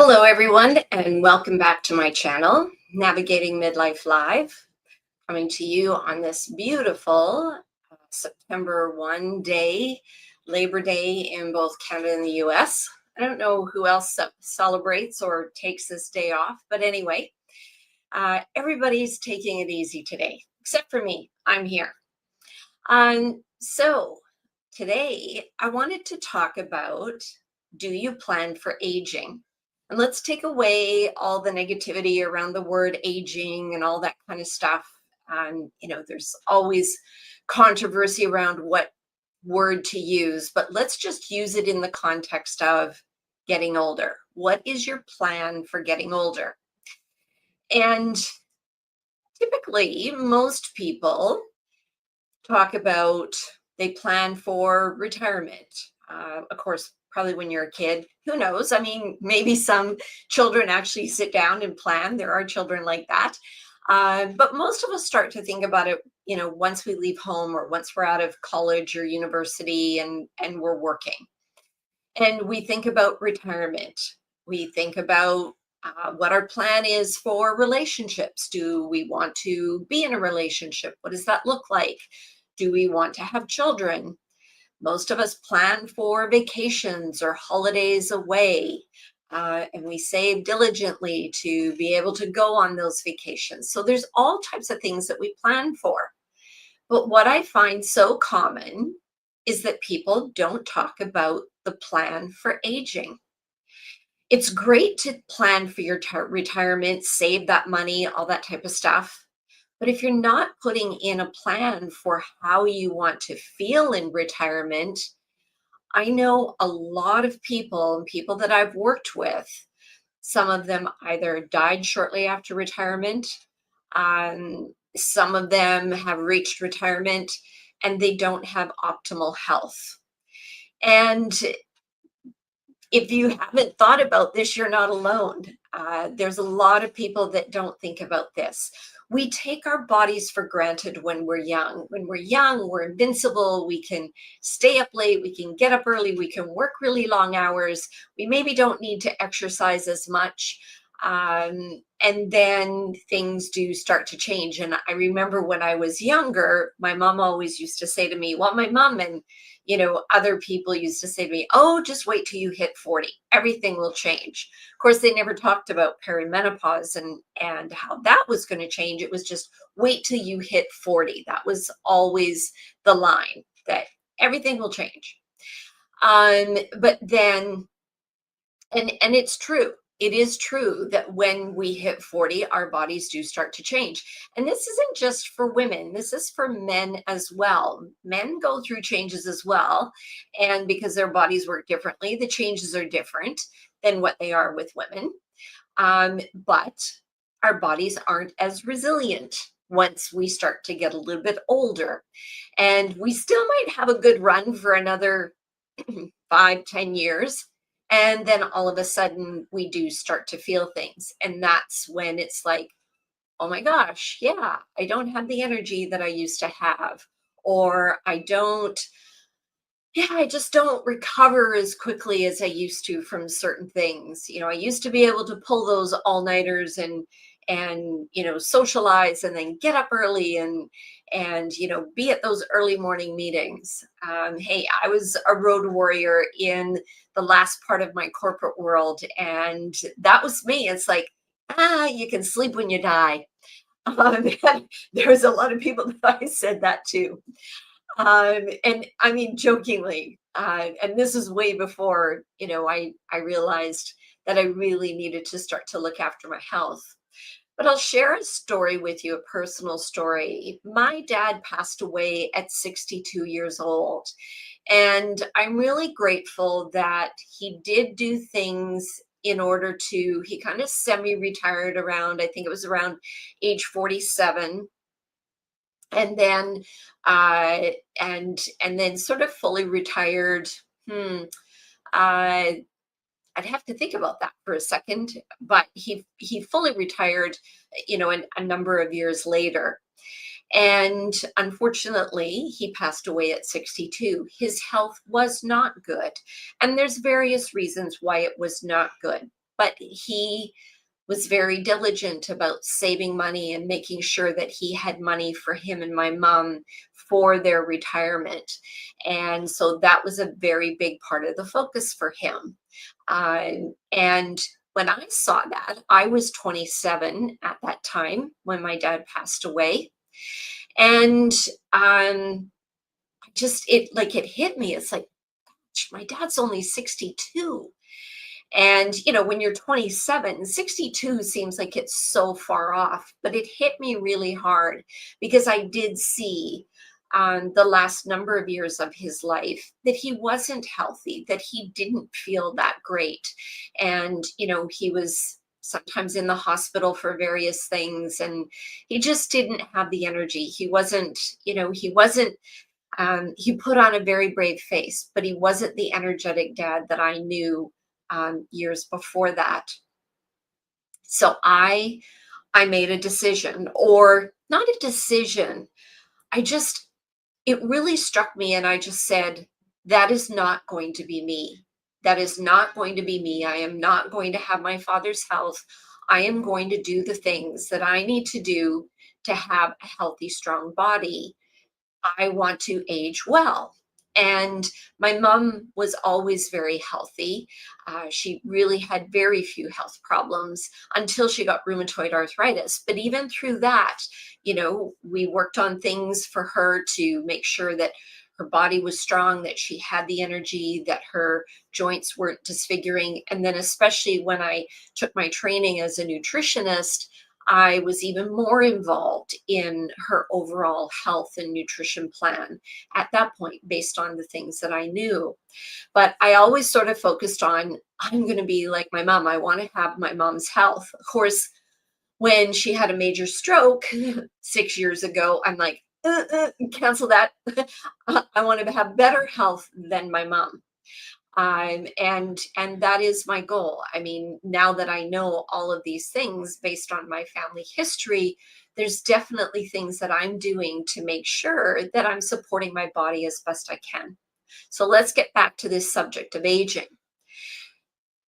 Hello, everyone, and welcome back to my channel, Navigating Midlife Live, coming to you on this beautiful September 1 day, Labor Day in both Canada and the US. I don't know who else celebrates or takes this day off, but anyway, everybody's taking it easy today, except for me. I'm here. So today I wanted to talk about, do you plan for aging? And let's take away all the negativity around the word aging and all that kind of stuff. There's always controversy around what word to use, but let's just use it in the context of getting older. What is your plan for getting older? And typically, most people talk about they plan for retirement. Of course, probably when you're a kid, who knows? I mean, maybe some children actually sit down and plan. There are children like that. But most of us start to think about it, once we leave home or once we're out of college or university and we're working. And we think about retirement. We think about what our plan is for relationships. Do we want to be in a relationship? What does that look like? Do we want to have children? Most of us plan for vacations or holidays away, and we save diligently to be able to go on those vacations. So there's all types of things that we plan for. But what I find so common is that people don't talk about the plan for aging. It's great to plan for your retirement, save that money, all that type of stuff. But if you're not putting in a plan for how you want to feel in retirement, I know a lot of people and people that I've worked with, some of them either died shortly after retirement, some of them have reached retirement and they don't have optimal health. And if you haven't thought about this, you're not alone. There's a lot of people that don't think about this. We take our bodies for granted when we're young. When we're young, we're invincible. We can stay up late. We can get up early. We can work really long hours. We maybe don't need to exercise as much. And then things do start to change. And I remember when I was younger, my mom always used to say to me, well, my mom and other people used to say to me, oh, just wait till you hit 40. Everything will change. Of course, they never talked about perimenopause and how that was going to change. It was just wait till you hit 40. That was always the line, that everything will change. But then, and it's true. It is true that when we hit 40, our bodies do start to change. And this isn't just for women, this is for men as well. Men go through changes as well. And because their bodies work differently, the changes are different than what they are with women. But our bodies aren't as resilient once we start to get a little bit older. And we still might have a good run for another 5-10 years. And then all of a sudden we do start to feel things. And that's when it's like, oh my gosh, yeah, I don't have the energy that I used to have. Or I just don't recover as quickly as I used to from certain things. I used to be able to pull those all-nighters and socialize and then get up early and be at those early morning meetings. Hey, I was a road warrior in the last part of my corporate world, and that was me. It's like, you can sleep when you die. There was a lot of people that I said that to. And I mean, jokingly, and this is way before, I realized that I really needed to start to look after my health. But I'll share a story with you, a personal story. My dad passed away at 62 years old. And I'm really grateful that he did do things in order to, he kind of semi-retired around, I think it was around age 47. And then and then sort of fully retired. I I'd have to think about that for a second, but he fully retired, a number of years later. And unfortunately, he passed away at 62. His health was not good. And there's various reasons why it was not good. but he was very diligent about saving money and making sure that he had money for him and my mom for their retirement. And so that was a very big part of the focus for him. And when I saw that, I was 27 at that time when my dad passed away. And just it hit me. It's like, my dad's only 62. And, when you're 27, 62 seems like it's so far off, but it hit me really hard because I did see the last number of years of his life that he wasn't healthy, that he didn't feel that great. And, he was sometimes in the hospital for various things, and he just didn't have the energy. He put on a very brave face, but he wasn't the energetic dad that I knew years before that. So I made a decision, or not a decision. I just It really struck me, and I just said, that is not going to be me. That is not going to be me. I am not going to have my father's health. I am going to do the things that I need to do to have a healthy, strong body. I want to age well. And my mom was always very healthy. She really had very few health problems until she got rheumatoid arthritis. But even through that, we worked on things for her to make sure that her body was strong, that she had the energy, that her joints weren't disfiguring. And then, especially when I took my training as a nutritionist, I was even more involved in her overall health and nutrition plan at that point, based on the things that I knew. But I always sort of focused on, I'm going to be like my mom. I want to have my mom's health. Of course, when she had a major stroke 6 years ago, I'm like, cancel that. I want to have better health than my mom. And that is my goal. I mean, now that I know all of these things based on my family history, there's definitely things that I'm doing to make sure that I'm supporting my body as best I can. So let's get back to this subject of aging.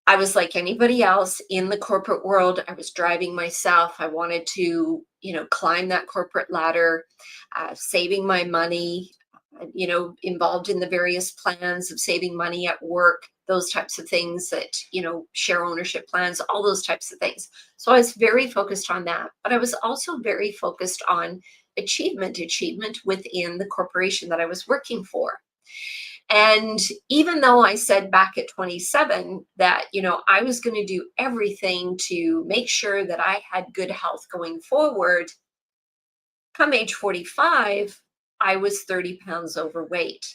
I was like anybody else in the corporate world. I was driving myself. I wanted to, climb that corporate ladder, saving my money, involved in the various plans of saving money at work, those types of things that, share ownership plans, all those types of things. So I was very focused on that. But I was also very focused on achievement within the corporation that I was working for. And even though I said back at 27 that, I was going to do everything to make sure that I had good health going forward, come age 45, I was 30 pounds overweight.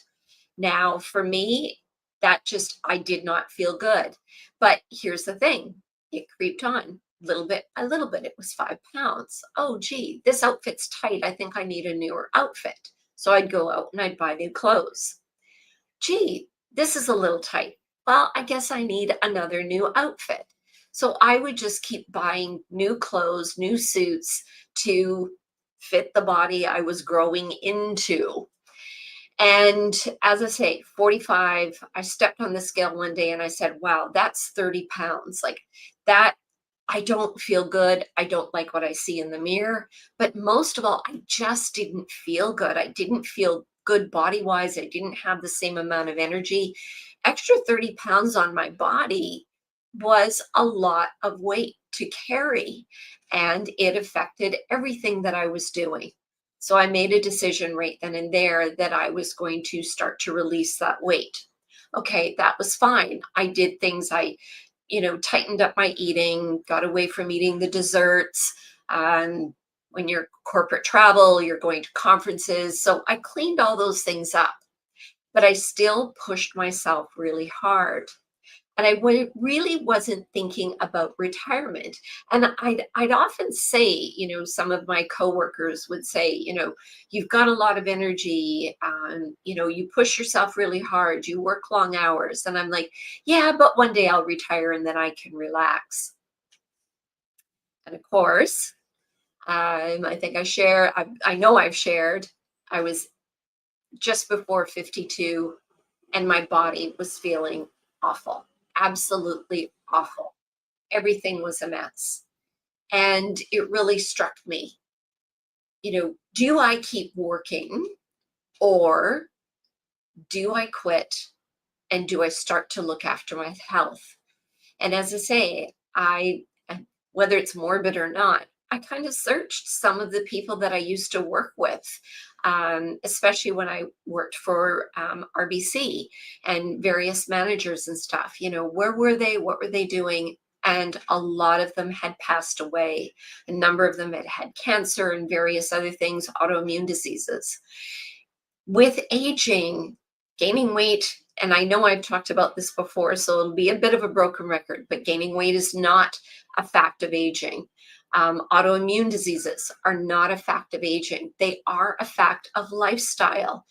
Now, for me, I did not feel good. But here's the thing, it creeped on little bit by little bit. It was 5 pounds. Oh, gee, this outfit's tight. I think I need a newer outfit. So I'd go out and I'd buy new clothes. Gee, this is a little tight. Well, I guess I need another new outfit. So I would just keep buying new clothes, new suits to fit the body I was growing into. And as I say, 45, I stepped on the scale one day and I said, wow, that's 30 pounds. Like that, I don't feel good. I don't like what I see in the mirror. But most of all, I just didn't feel good. I didn't feel good body wise. I didn't have the same amount of energy. Extra 30 pounds on my body was a lot of weight to carry, and it affected everything that I was doing. So I made a decision right then and there that I was going to start to release that weight. Okay, that was fine. I did things. I tightened up my eating, got away from eating the desserts. When you're corporate travel, you're going to conferences. So I cleaned all those things up, but I still pushed myself really hard. And really wasn't thinking about retirement. And I'd often say, some of my coworkers would say, you've got a lot of energy, you push yourself really hard, you work long hours. And I'm like, yeah, but one day I'll retire and then I can relax. And of course, I think I know I've shared, I was just before 52 and my body was feeling awful, absolutely awful. everything was a mess. And it really struck me, do I keep working, or do I quit, and do I start to look after my health? And as I say, whether it's morbid or not, I kind of searched some of the people that I used to work with, especially when I worked for RBC and various managers and stuff. Where were they? What were they doing? And a lot of them had passed away. A number of them had had cancer and various other things, autoimmune diseases. With aging, gaining weight, and I know I've talked about this before, so it'll be a bit of a broken record, but gaining weight is not a fact of aging. Autoimmune diseases are not a fact of aging. They are a fact of lifestyle.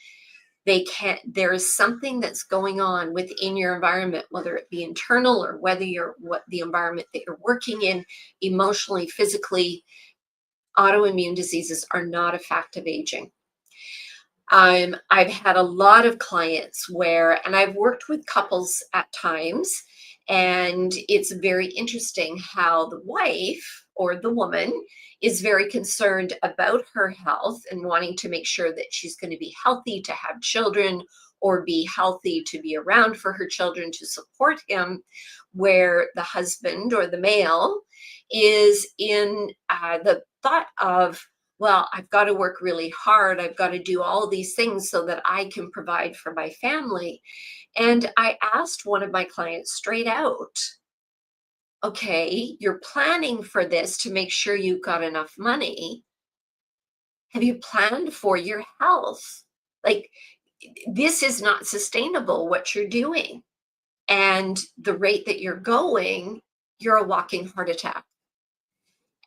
There is something that's going on within your environment, whether it be internal or what the environment that you're working in, emotionally, physically. Autoimmune diseases are not a fact of aging. I've had a lot of clients and I've worked with couples at times, and it's very interesting how the wife or the woman is very concerned about her health and wanting to make sure that she's going to be healthy to have children, or be healthy to be around for her children to support him, where the husband or the male is in the thought of, well, I've got to work really hard. I've got to do all these things so that I can provide for my family. And I asked one of my clients straight out, okay, you're planning for this to make sure you've got enough money. Have you planned for your health? Like, this is not sustainable, what you're doing. And the rate that you're going, you're a walking heart attack.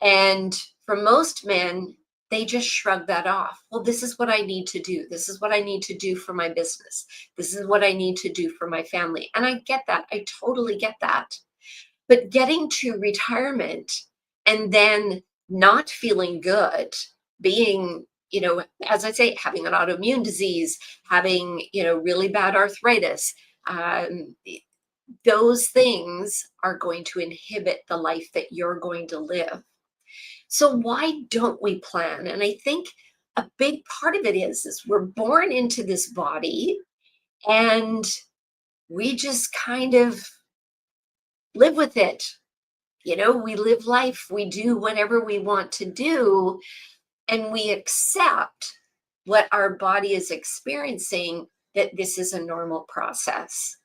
And for most men, they just shrug that off. Well, this is what I need to do. This is what I need to do for my business. This is what I need to do for my family. And I get that. I totally get that. But getting to retirement and then not feeling good, being, as I say, having an autoimmune disease, having, really bad arthritis, um, those things are going to inhibit the life that you're going to live. So why don't we plan? And I think a big part of it is we're born into this body, and we just kind of live with it. We live life, we do whatever we want to do, and we accept what our body is experiencing, that this is a normal process.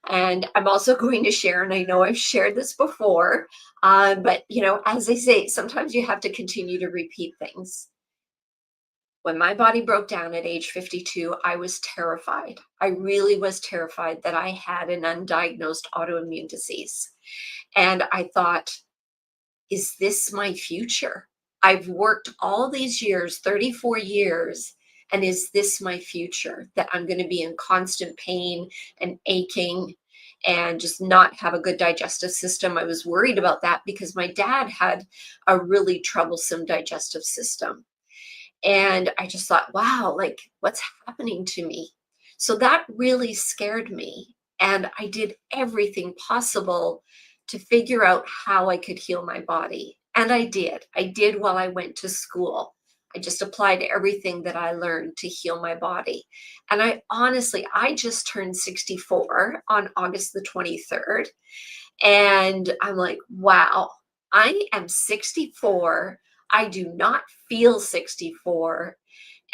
And I'm also going to share, and I know I've shared this before, but as I say, sometimes you have to continue to repeat things. When my body broke down at age 52, I was terrified. I really was terrified that I had an undiagnosed autoimmune disease. And I thought, is this my future? I've worked all these years, 34 years, and is this my future? That I'm going to be in constant pain and aching and just not have a good digestive system. I was worried about that because my dad had a really troublesome digestive system. And I just thought, wow, like, what's happening to me? So that really scared me. And I did everything possible to figure out how I could heal my body. And I did. I did while I went to school. I just applied everything that I learned to heal my body. And I just turned 64 on August the 23rd. And I'm like, wow, I am 64. I do not feel 64.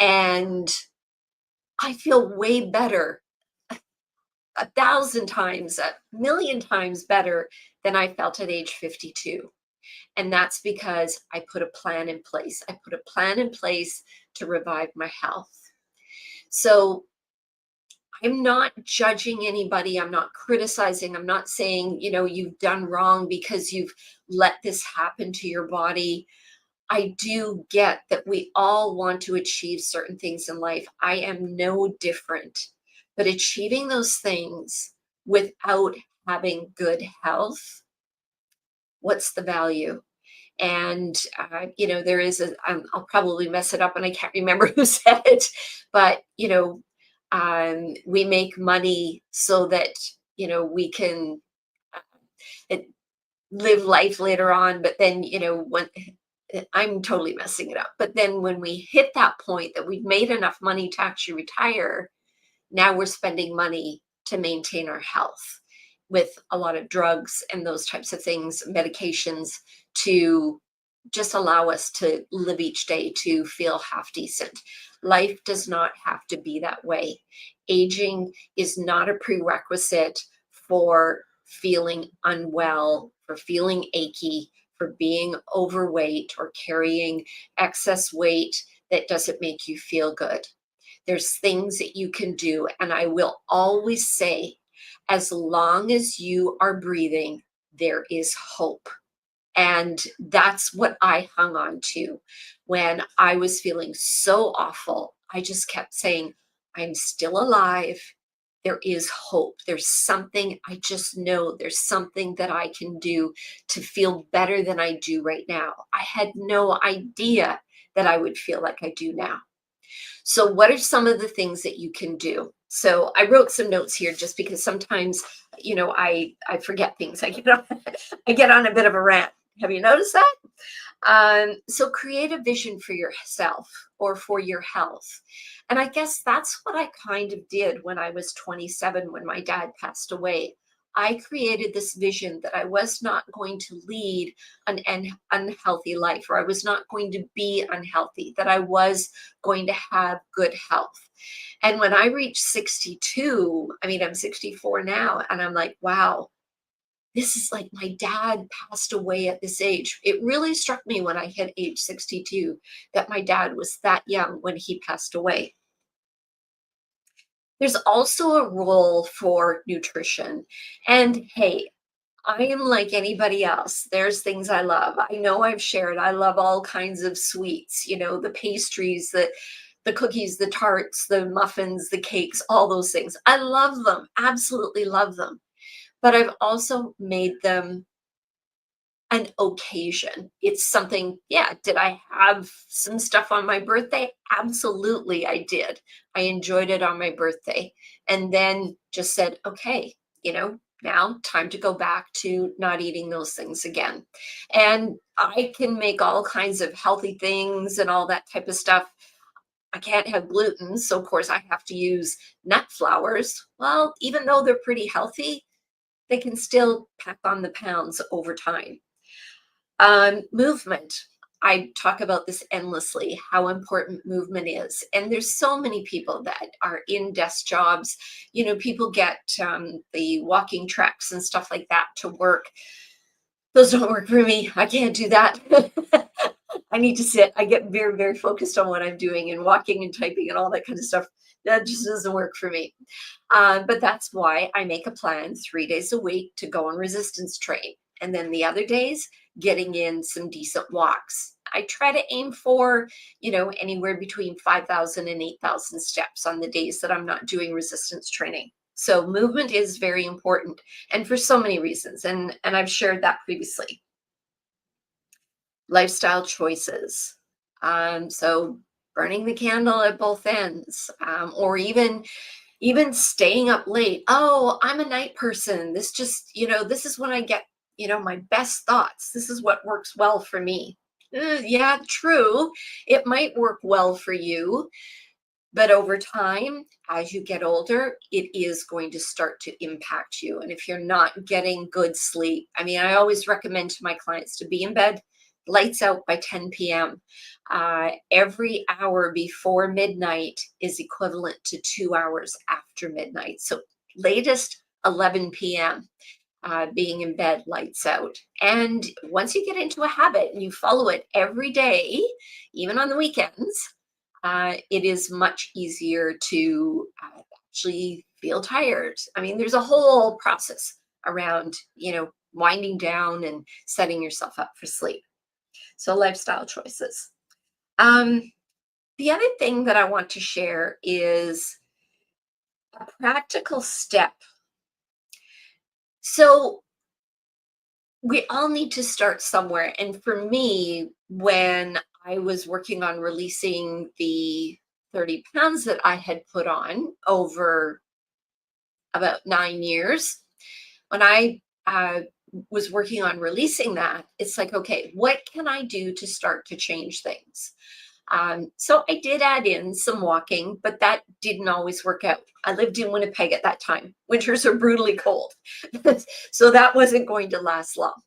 And I feel way better, 1,000 times, 1,000,000 times better than I felt at age 52. And that's because I put a plan in place. I put a plan in place to revive my health. So I'm not judging anybody. I'm not criticizing. I'm not saying, you've done wrong because you've let this happen to your body. I do get that we all want to achieve certain things in life. I am no different. But achieving those things without having good health, what's the value? And, there is I'll probably mess it up and I can't remember who said it, but, we make money so that, we can, live life later on. But then, when I'm totally messing it up. But then when we hit that point that we've made enough money to actually retire, now we're spending money to maintain our health with a lot of drugs and those types of things, medications to just allow us to live each day to feel half decent. Life does not have to be that way. Aging is not a prerequisite for feeling unwell, for feeling achy, for being overweight or carrying excess weight that doesn't make you feel good. There's things that you can do. And I will always say, as long as you are breathing, there is hope. And that's what I hung on to when I was feeling so awful. I just kept saying, I'm still alive. There is hope. There's something, I just know there's something that I can do to feel better than I do right now. I had no idea that I would feel like I do now. So, what are some of the things that you can do? So, I wrote some notes here just because sometimes, I forget things. I get on, I get on a bit of a rant. Have you noticed that? So, create a vision for yourself or for your health. And I guess that's what I kind of did when I was 27 when my dad passed away. I created this vision that I was not going to lead an unhealthy life, or I was not going to be unhealthy, that I was going to have good health. And when I reached 62, I mean, I'm 64 now, and I'm like, wow, this is like my dad passed away at this age. It really struck me when I hit age 62 that my dad was that young when he passed away. There's also a role for nutrition. And hey, I am like anybody else. There's things I love. I know I've shared. I love all kinds of sweets, the pastries, the cookies, the tarts, the muffins, the cakes, all those things. I love them. Absolutely love them. But I've also made them an occasion. It's something, yeah, did I have some stuff on my birthday? Absolutely, I did. I enjoyed it on my birthday. And then just said, okay, now time to go back to not eating those things again. And I can make all kinds of healthy things and all that type of stuff. I can't have gluten, so of course I have to use nut flours. Well, even though they're pretty healthy, they can still pack on the pounds over time. Movement. I talk about this endlessly, how important movement is. And there's so many people that are in desk jobs. People get the walking tracks and stuff like that to work. Those don't work for me. I can't do that. I need to sit. I get very, very focused on what I'm doing, and walking and typing and all that kind of stuff. That just doesn't work for me. But that's why I make a plan 3 days a week to go on resistance train. And then the other days, getting in some decent walks. I try to aim for, anywhere between 5,000 and 8,000 steps on the days that I'm not doing resistance training. So movement is very important, and for so many reasons. And I've shared that previously. Lifestyle choices. So burning the candle at both ends, or even staying up late. Oh, I'm a night person. This is when I get, my best thoughts. This is what works well for me. Yeah, true. It might work well for you, but over time, as you get older, it is going to start to impact you. And if you're not getting good sleep, I mean, I always recommend to my clients to be in bed, lights out by 10 p.m. Every hour before midnight is equivalent to 2 hours after midnight. So, latest 11 p.m. Being in bed, lights out. And once you get into a habit and you follow it every day, even on the weekends, it is much easier to actually feel tired. I mean, there's a whole process around, winding down and setting yourself up for sleep. So, lifestyle choices. Um, the other thing that I want to share is a practical step. So, we all need to start somewhere. And for me, when I was working on releasing the 30 pounds that I had put on over about 9 years, when I was working on releasing that, it's like, okay, what can I do to start to change things? So I did add in some walking, but that didn't always work out. I lived in Winnipeg at that time. Winters are brutally cold. So that wasn't going to last long.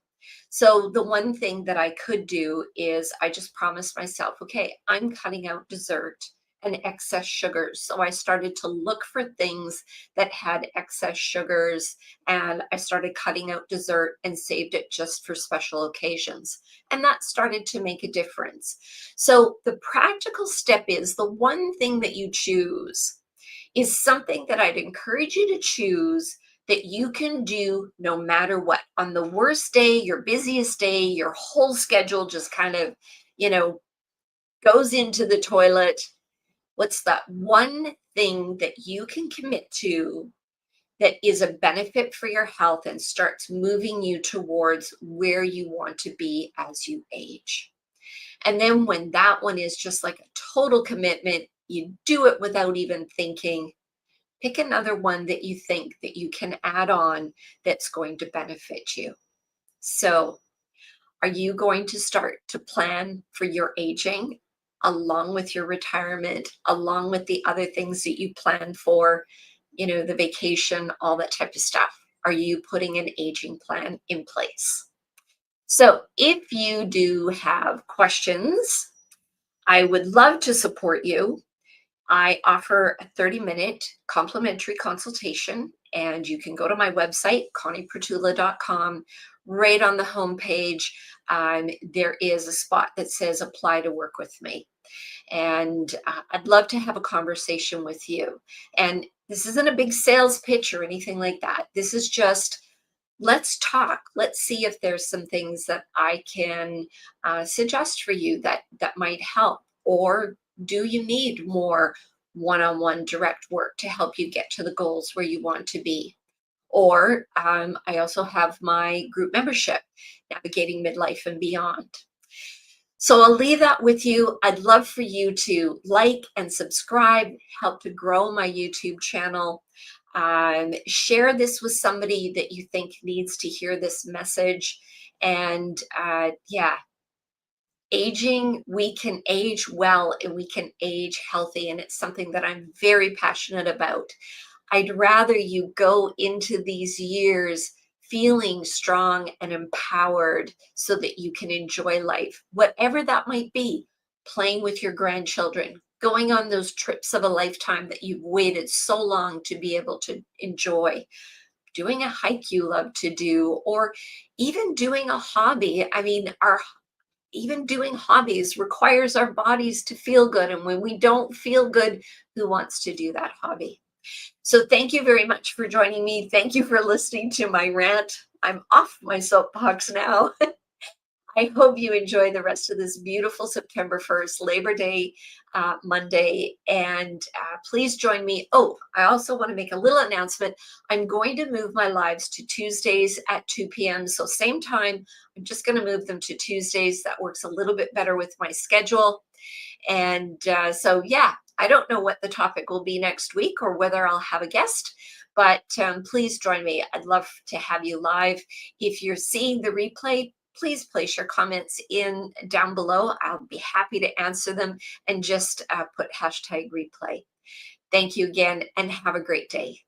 So the one thing that I could do is I just promised myself, okay, I'm cutting out dessert and excess sugars. So I started to look for things that had excess sugars, and I started cutting out dessert and saved it just for special occasions. And that started to make a difference. So the practical step is the one thing that you choose is something that I'd encourage you to choose that you can do no matter what. On the worst day, your busiest day, your whole schedule just kind of, you know, goes into the toilet. What's that one thing that you can commit to that is a benefit for your health and starts moving you towards where you want to be as you age? And then when that one is just like a total commitment, you do it without even thinking. Pick another one that you think that you can add on that's going to benefit you. So, are you going to start to plan for your aging along with your retirement, along with the other things that you plan for, the vacation, all that type of stuff? Are you putting an aging plan in place? So, if you do have questions, I would love to support you. I offer a 30-minute complimentary consultation, and you can go to my website, conniepertula.com. Right on the homepage, there is a spot that says apply to work with me. And I'd love to have a conversation with you. And this isn't a big sales pitch or anything like that. This is just, let's talk. Let's see if there's some things that I can suggest for you that might help. Or do you need more one-on-one direct work to help you get to the goals where you want to be? Or I also have my group membership, Navigating Midlife and Beyond. So I'll leave that with you. I'd love for you to like and subscribe, help to grow my YouTube channel. Share this with somebody that you think needs to hear this message. And yeah, aging, we can age well and we can age healthy. And it's something that I'm very passionate about. I'd rather you go into these years feeling strong and empowered so that you can enjoy life, whatever that might be. Playing with your grandchildren, going on those trips of a lifetime that you've waited so long to be able to enjoy, doing a hike you love to do, or even doing a hobby. I mean, our even doing hobbies requires our bodies to feel good. And when we don't feel good, who wants to do that hobby? So thank you very much for joining me. Thank you for listening to my rant. I'm off my soapbox now. I hope you enjoy the rest of this beautiful September 1st, Labor Day Monday. And please join me. Oh, I also want to make a little announcement. I'm going to move my lives to Tuesdays at 2 p.m. So same time, I'm just going to move them to Tuesdays. That works a little bit better with my schedule. And so, yeah, I don't know what the topic will be next week or whether I'll have a guest, but please join me. I'd love to have you live. If you're seeing the replay, please place your comments in down below. I'll be happy to answer them, and just put hashtag replay. Thank you again and have a great day.